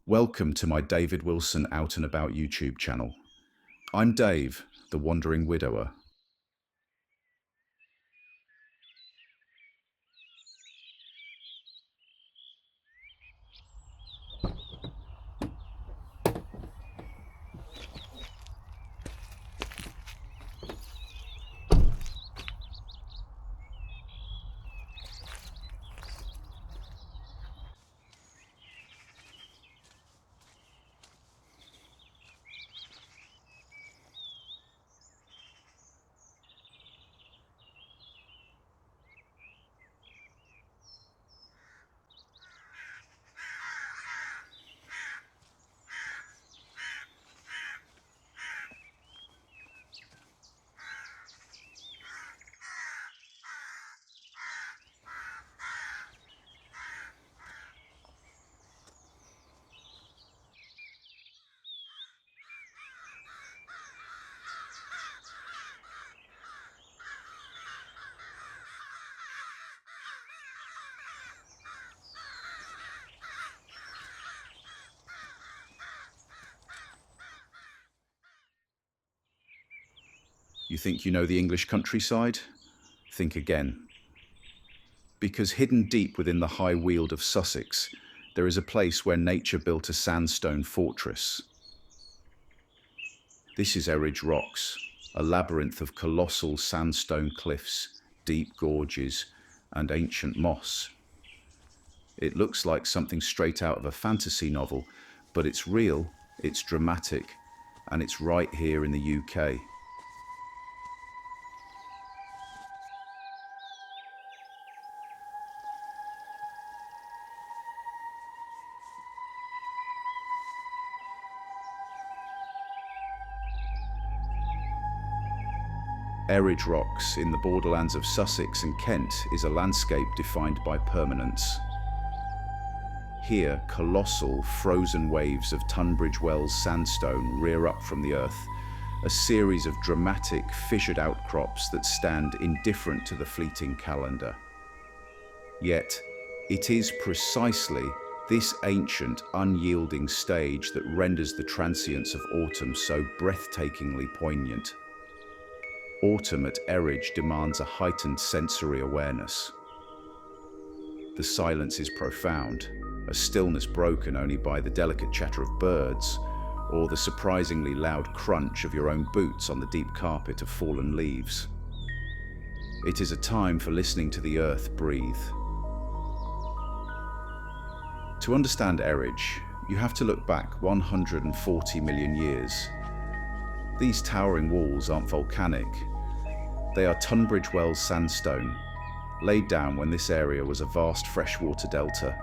Welcome to my David Wilson Out and About YouTube channel. I'm Dave, the Wandering Widower. You think you know the English countryside? Think again. Because hidden deep within the high weald of Sussex, there is a place where nature built a sandstone fortress. This is Eridge Rocks, a labyrinth of colossal sandstone cliffs, deep gorges, and ancient moss. It looks like something straight out of a fantasy novel, but it's real, it's dramatic, and it's right here in the UK. Eridge Rocks in the borderlands of Sussex and Kent is a landscape defined by permanence. Here, colossal, frozen waves of Tunbridge Wells sandstone rear up from the earth, a series of dramatic, fissured outcrops that stand indifferent to the fleeting calendar. Yet, it is precisely this ancient, unyielding stage that renders the transience of autumn so breathtakingly poignant. Autumn at Eridge demands a heightened sensory awareness. The silence is profound, a stillness broken only by the delicate chatter of birds or the surprisingly loud crunch of your own boots on the deep carpet of fallen leaves. It is a time for listening to the earth breathe. To understand Eridge, you have to look back 140 million years. These towering walls aren't volcanic. They are Tunbridge Wells sandstone, laid down when this area was a vast freshwater delta.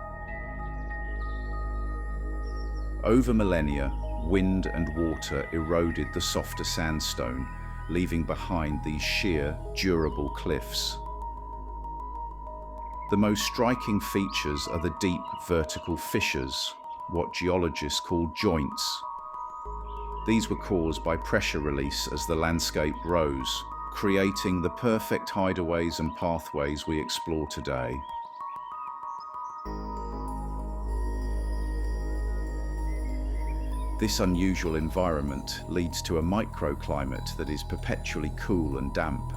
Over millennia, wind and water eroded the softer sandstone, leaving behind these sheer, durable cliffs. The most striking features are the deep vertical fissures, what geologists call joints. These were caused by pressure release as the landscape rose, creating the perfect hideaways and pathways we explore today. This unusual environment leads to a microclimate that is perpetually cool and damp,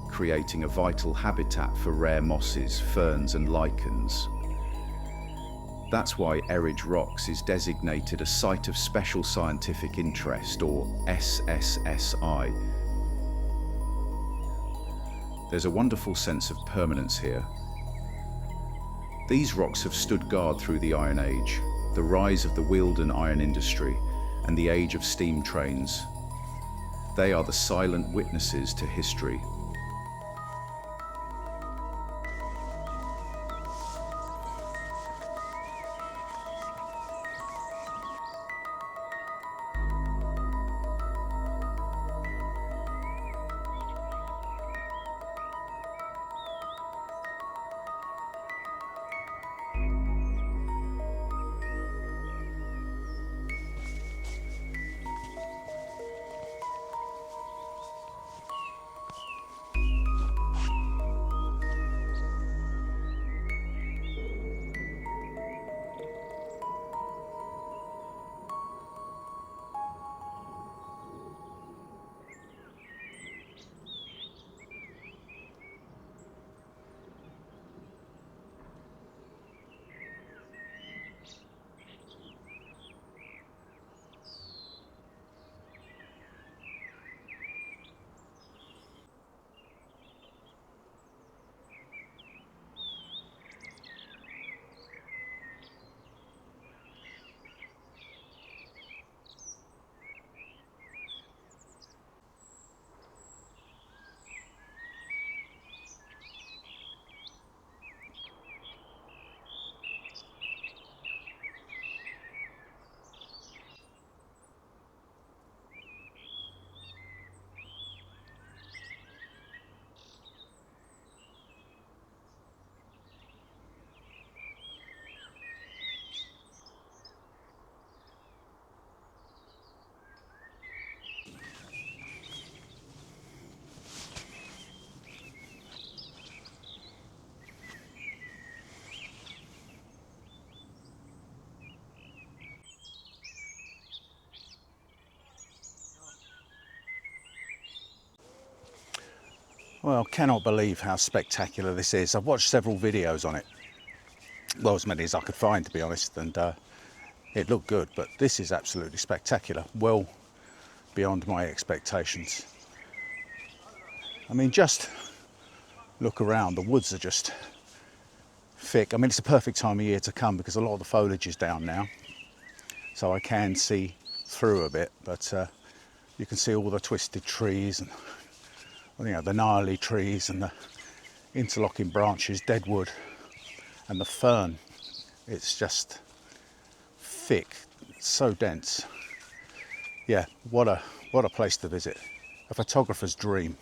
creating a vital habitat for rare mosses, ferns and lichens. That's why Eridge Rocks is designated a Site of Special Scientific Interest, or SSSI. There's a wonderful sense of permanence here. These rocks have stood guard through the Iron Age, the rise of the Wealden iron industry, and the age of steam trains. They are the silent witnesses to history. Well, cannot believe how spectacular this is. I've watched several videos on it. Well, as many as I could find, to be honest, and it looked good, but this is absolutely spectacular. Well beyond my expectations. I mean, just look around. The woods are just thick. I mean, it's a perfect time of year to come because a lot of the foliage is down now, so I can see through a bit, but you can see all the twisted trees and, you know, the gnarly trees and the interlocking branches, dead wood, and the fern. It's just thick, it's so dense. Yeah, what a place to visit. A photographer's dream.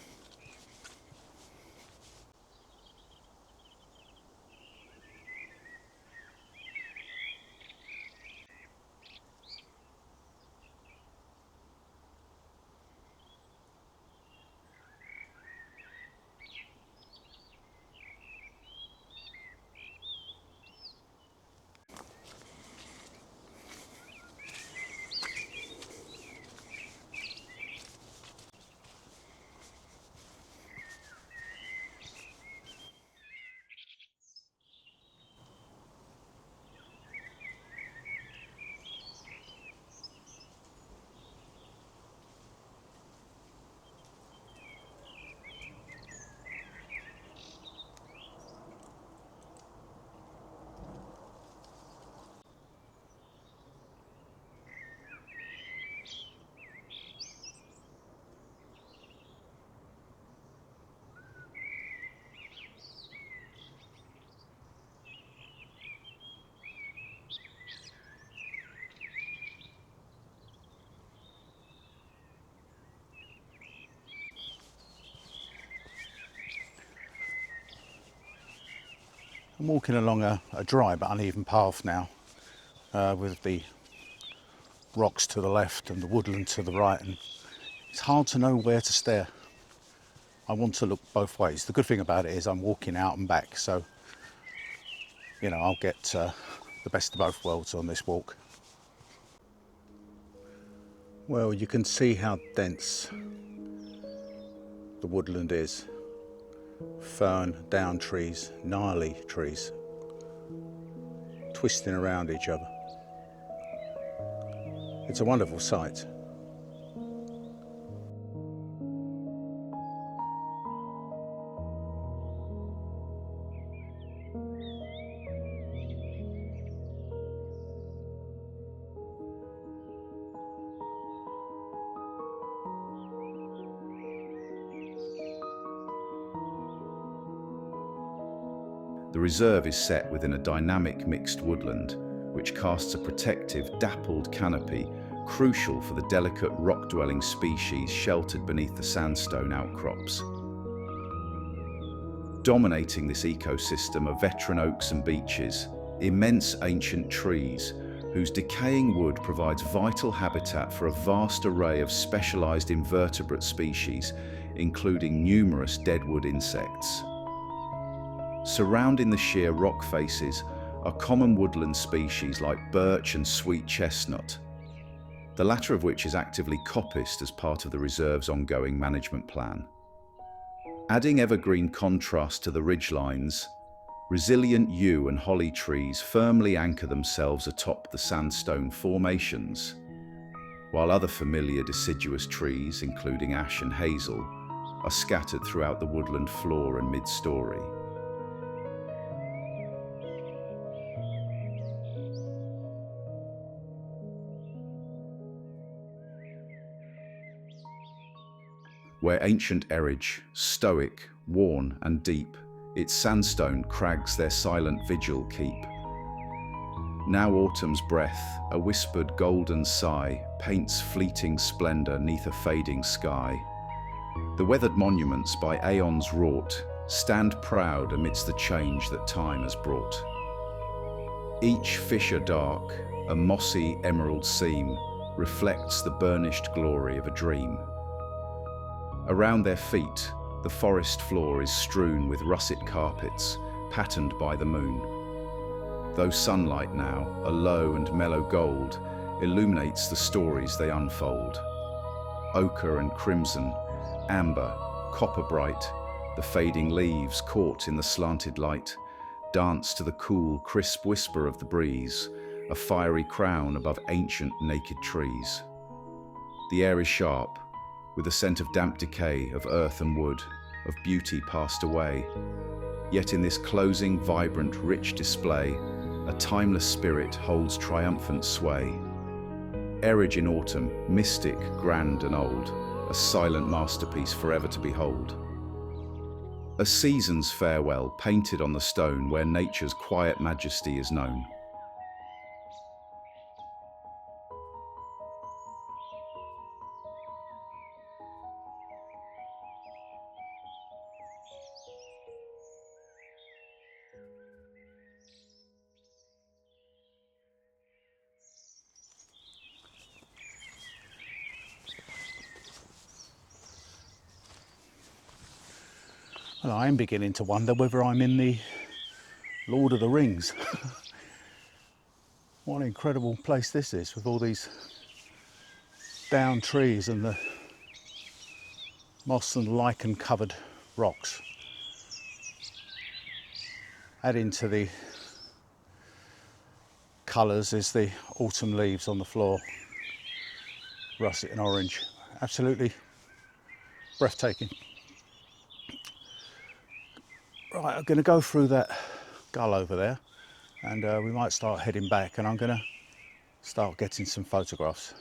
I'm walking along a dry but uneven path now, with the rocks to the left and the woodland to the right, and it's hard to know where to stare. I want to look both ways. The good thing about it is I'm walking out and back, so you know, I'll get the best of both worlds on this walk. Well, you can see how dense the woodland is. Fern, down trees, gnarly trees, twisting around each other. It's a wonderful sight. The reserve is set within a dynamic mixed woodland, which casts a protective, dappled canopy crucial for the delicate rock-dwelling species sheltered beneath the sandstone outcrops. Dominating this ecosystem are veteran oaks and beeches, immense ancient trees, whose decaying wood provides vital habitat for a vast array of specialized invertebrate species, including numerous deadwood insects. Surrounding the sheer rock faces are common woodland species like birch and sweet chestnut, the latter of which is actively coppiced as part of the reserve's ongoing management plan. Adding evergreen contrast to the ridgelines, resilient yew and holly trees firmly anchor themselves atop the sandstone formations, while other familiar deciduous trees, including ash and hazel, are scattered throughout the woodland floor and mid-story. Where ancient Eridge, stoic, worn and deep, its sandstone crags their silent vigil keep. Now autumn's breath, a whispered golden sigh, paints fleeting splendor 'neath a fading sky. The weathered monuments by aeons wrought stand proud amidst the change that time has brought. Each fissure dark, a mossy emerald seam, reflects the burnished glory of a dream. Around their feet, the forest floor is strewn with russet carpets, patterned by the moon. Though sunlight now, a low and mellow gold, illuminates the stories they unfold. Ochre and crimson, amber, copper bright, The fading leaves, caught in the slanted light, dance to the cool, crisp whisper of the breeze, a fiery crown above ancient, naked trees. The air is sharp, with a scent of damp decay, of earth and wood, of beauty passed away. Yet in this closing, vibrant, rich display, a timeless spirit holds triumphant sway. Eridge in autumn, mystic, grand and old, a silent masterpiece forever to behold. A season's farewell painted on the stone where nature's quiet majesty is known. Well, I am beginning to wonder whether I'm in the Lord of the Rings. What an incredible place this is, with all these down trees and the moss and lichen covered rocks. Adding to the colours is the autumn leaves on the floor, russet and orange. Absolutely breathtaking. Right, I'm going to go through that gull over there, and we might start heading back, and I'm going to start getting some photographs.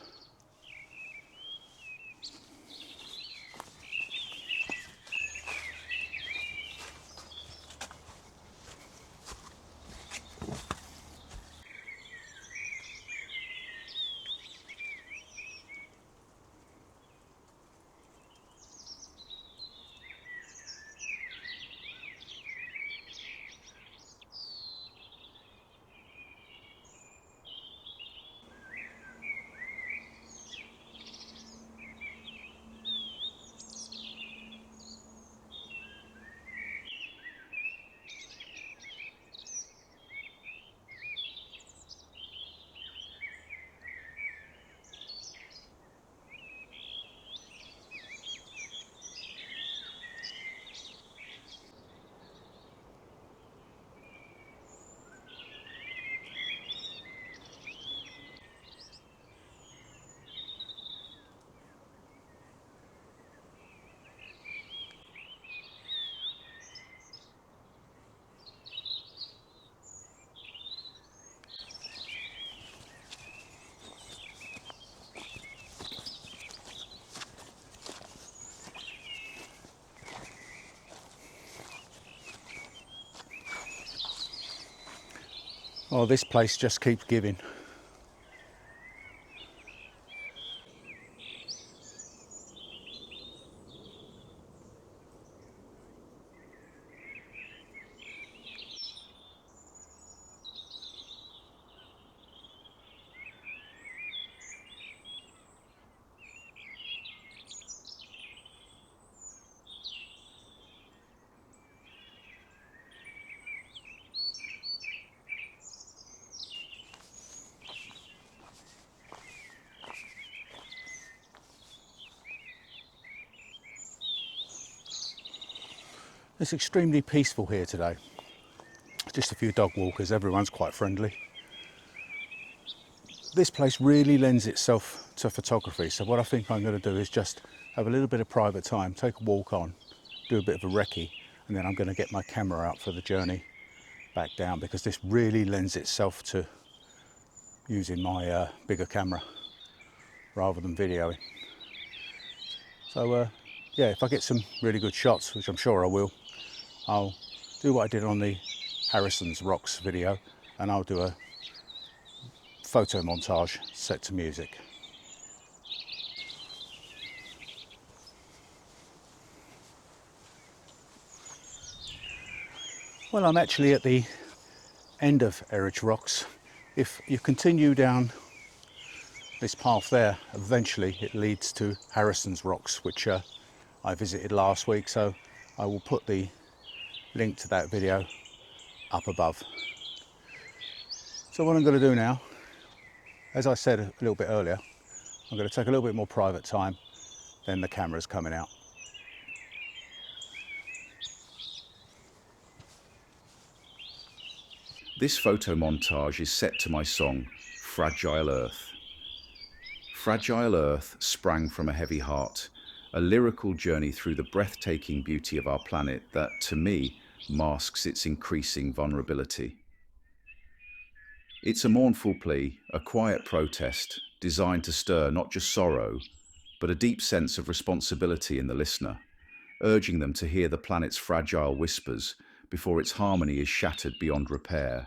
Oh, this place just keeps giving. It's extremely peaceful here today. Just a few dog walkers, everyone's quite friendly. This place really lends itself to photography, so what I think I'm going to do is just have a little bit of private time, take a walk on, do a bit of a recce, and then I'm going to get my camera out for the journey back down, because this really lends itself to using my bigger camera rather than videoing. So yeah, if I get some really good shots, which I'm sure I will, I'll do what I did on the Eridge Rocks video, and I'll do a photo montage set to music. Well, I'm actually at the end of Eridge Rocks. If you continue down this path there, eventually it leads to Harrison's Rocks, which I visited last week, so I will put the link to that video up above. So what I'm going to do now, as I said a little bit earlier, I'm going to take a little bit more private time, then the camera's coming out. This photo montage is set to my song, Fragile Earth. Fragile Earth sprang from a heavy heart, a lyrical journey through the breathtaking beauty of our planet that, to me, masks its increasing vulnerability. It's a mournful plea, a quiet protest, designed to stir not just sorrow, but a deep sense of responsibility in the listener, urging them to hear the planet's fragile whispers before its harmony is shattered beyond repair.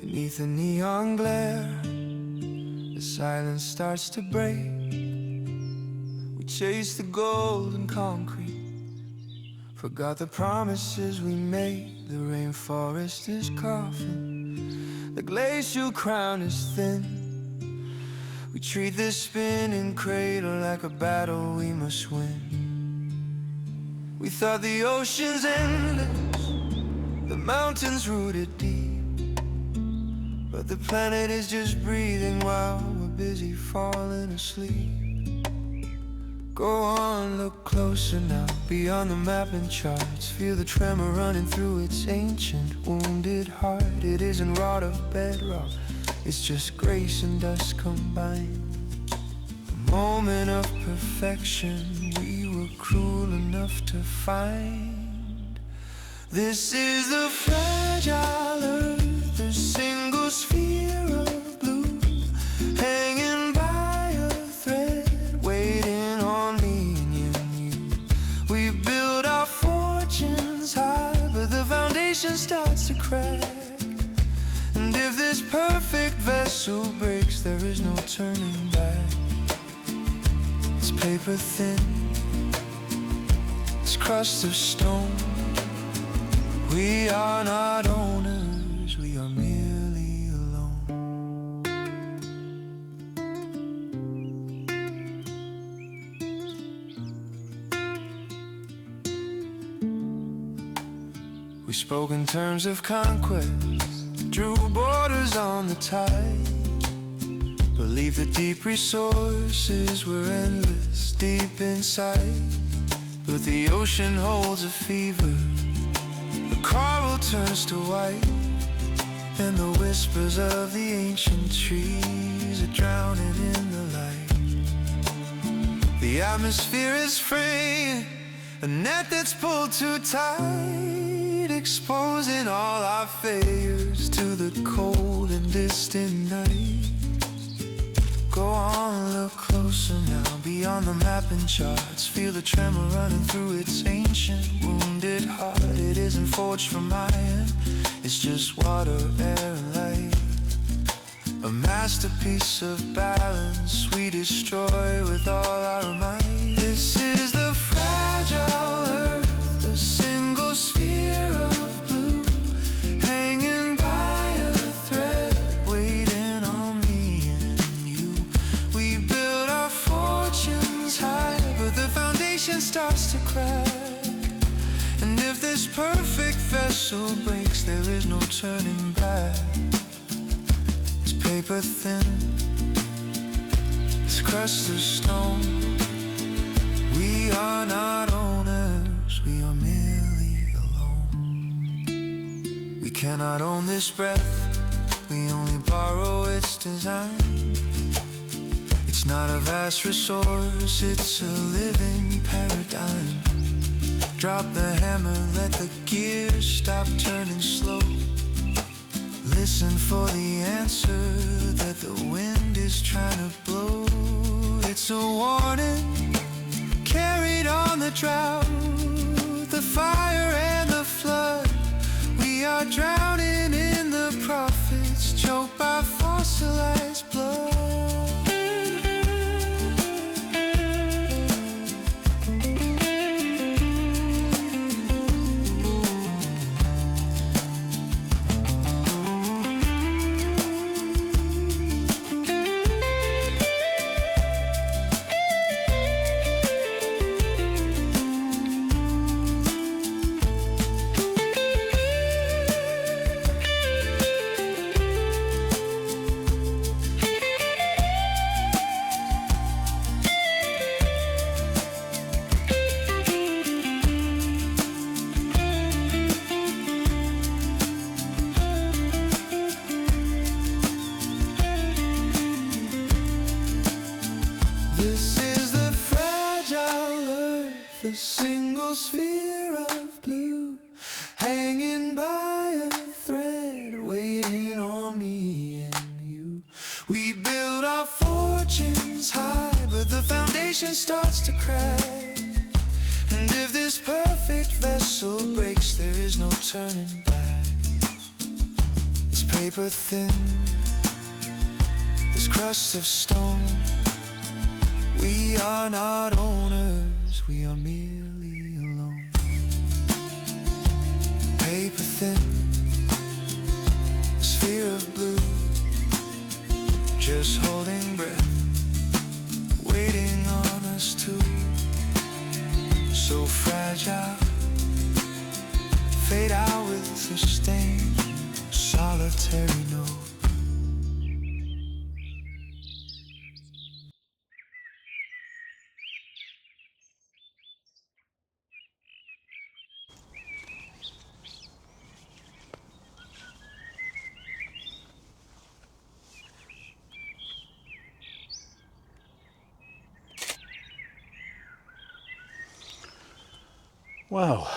Beneath the neon glare, the silence starts to break. We chase the golden concrete, forgot the promises we made. The rainforest is coughing, the glacial crown is thin. We treat this spinning cradle like a battle we must win. We thought the ocean's endless, the mountains rooted deep, but the planet is just breathing while we're busy falling asleep. Go on, look closer now, beyond the map and charts. Feel the tremor running through its ancient, wounded heart. It isn't wrought of bedrock, it's just grace and dust combined. A moment of perfection we were cruel enough to find. This is the fragile earth, the single sphere of blue, hanging by a thread, waiting on me and you. We build our fortunes high, but the foundation starts to crack. And if this perfect vessel breaks, there is no turning back. It's paper thin, it's crust of stone. We are not owners, we are merely alone. We spoke in terms of conquest, drew borders on the tide, believed that deep resources were endless deep inside. But the ocean holds a fever, the coral turns to white, and the whispers of the ancient trees are drowning in the light. The atmosphere is fraying, a net that's pulled too tight, exposing all our failures to the cold and distant night. Go on, look closer now, beyond the map and charts. Feel the tremor running through its ancient, wounded heart. It isn't forged from iron, it's just water, air, and light. A masterpiece of balance we destroy with all our might. This is the fragile earth, the single sphere of blue, hanging by a thread, waiting on me and you. We build our fortunes high, but the foundation starts to crack. And if this perfect vessel breaks, there is no turning back. It's paper thin, it's crust of stone. We are not owners, we are merely alone. We cannot own this breath, we only borrow its design. It's not a vast resource, it's a living paradigm. Drop the hammer, let the gears stop turning slow. Listen for the answer that the wind is trying to blow. It's a warning, carried on the drought, the fire and the flood. We are drowning in the prophets, choked by fossilized blood. Earth, a single sphere of blue, hanging by a thread, waiting on me and you. We build our fortunes high, but the foundation starts to crack. And if this perfect vessel breaks, there is no turning back. It's paper thin, this crust of stone. We are not owners, we are merely alone. Paper thin, a sphere of blue, just holding breath, waiting on us too. So fragile, fade out with a stain, solitary note. Well,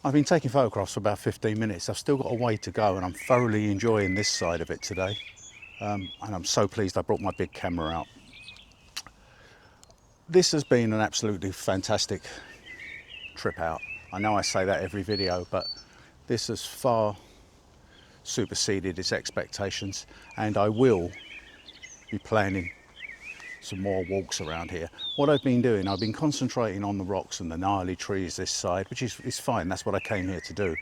I've been taking photographs for about 15 minutes. I've still got a way to go and I'm thoroughly enjoying this side of it today. And I'm so pleased I brought my big camera out. This has been an absolutely fantastic trip out. I know I say that every video, but this has far superseded its expectations, and I will be planning some more walks around here. What I've been doing, I've been concentrating on the rocks and the gnarly trees this side, which is fine, that's what I came here to do.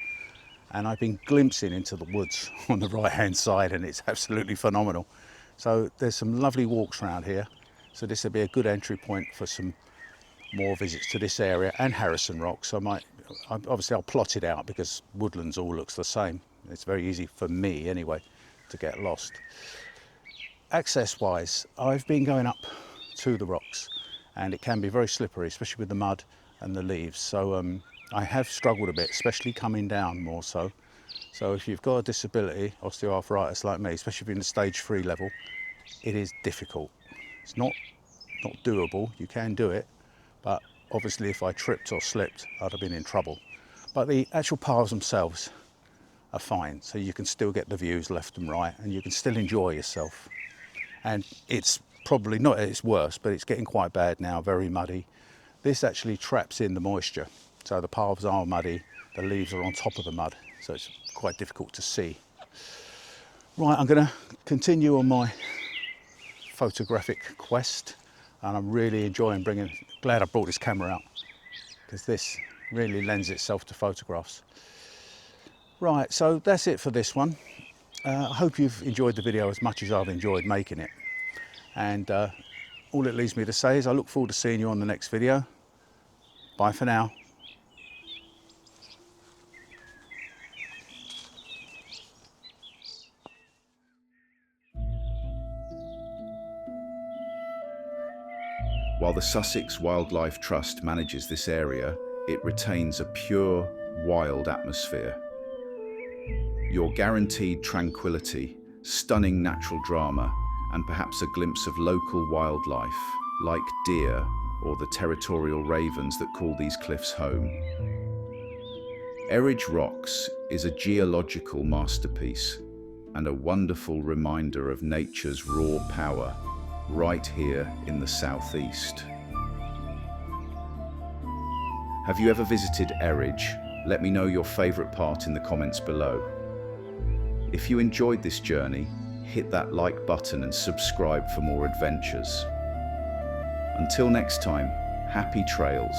And I've been glimpsing into the woods on the right hand side, and it's absolutely phenomenal. So there's some lovely walks around here. So this will be a good entry point for some more visits to this area and Harrison Rocks. Obviously I'll plot it out because woodlands all looks the same. It's very easy for me anyway to get lost. Access wise, I've been going up to the rocks and it can be very slippery, especially with the mud and the leaves. So I have struggled a bit, especially coming down more so. So if you've got a disability, osteoarthritis like me, especially if you're in the stage 3 level, it is difficult. It's not doable, you can do it, but obviously if I tripped or slipped, I'd have been in trouble. But the actual paths themselves are fine, so you can still get the views left and right, and you can still enjoy yourself. And it's probably not at its worst, but it's getting quite bad now, very muddy. This actually traps in the moisture, so the paths are muddy, the leaves are on top of the mud, so it's quite difficult to see. Right, I'm going to continue on my photographic quest, and I'm really enjoying glad I brought this camera out, because this really lends itself to photographs. Right, so that's it for this one. I hope you've enjoyed the video as much as I've enjoyed making it. And all it leaves me to say is I look forward to seeing you on the next video. Bye for now. While the Sussex Wildlife Trust manages this area, it retains a pure, wild atmosphere. You're guaranteed tranquility, stunning natural drama, and perhaps a glimpse of local wildlife, like deer or the territorial ravens that call these cliffs home. Eridge Rocks is a geological masterpiece and a wonderful reminder of nature's raw power, right here in the southeast. Have you ever visited Eridge? Let me know your favourite part in the comments below. If you enjoyed this journey, hit that like button and subscribe for more adventures. Until next time, happy trails.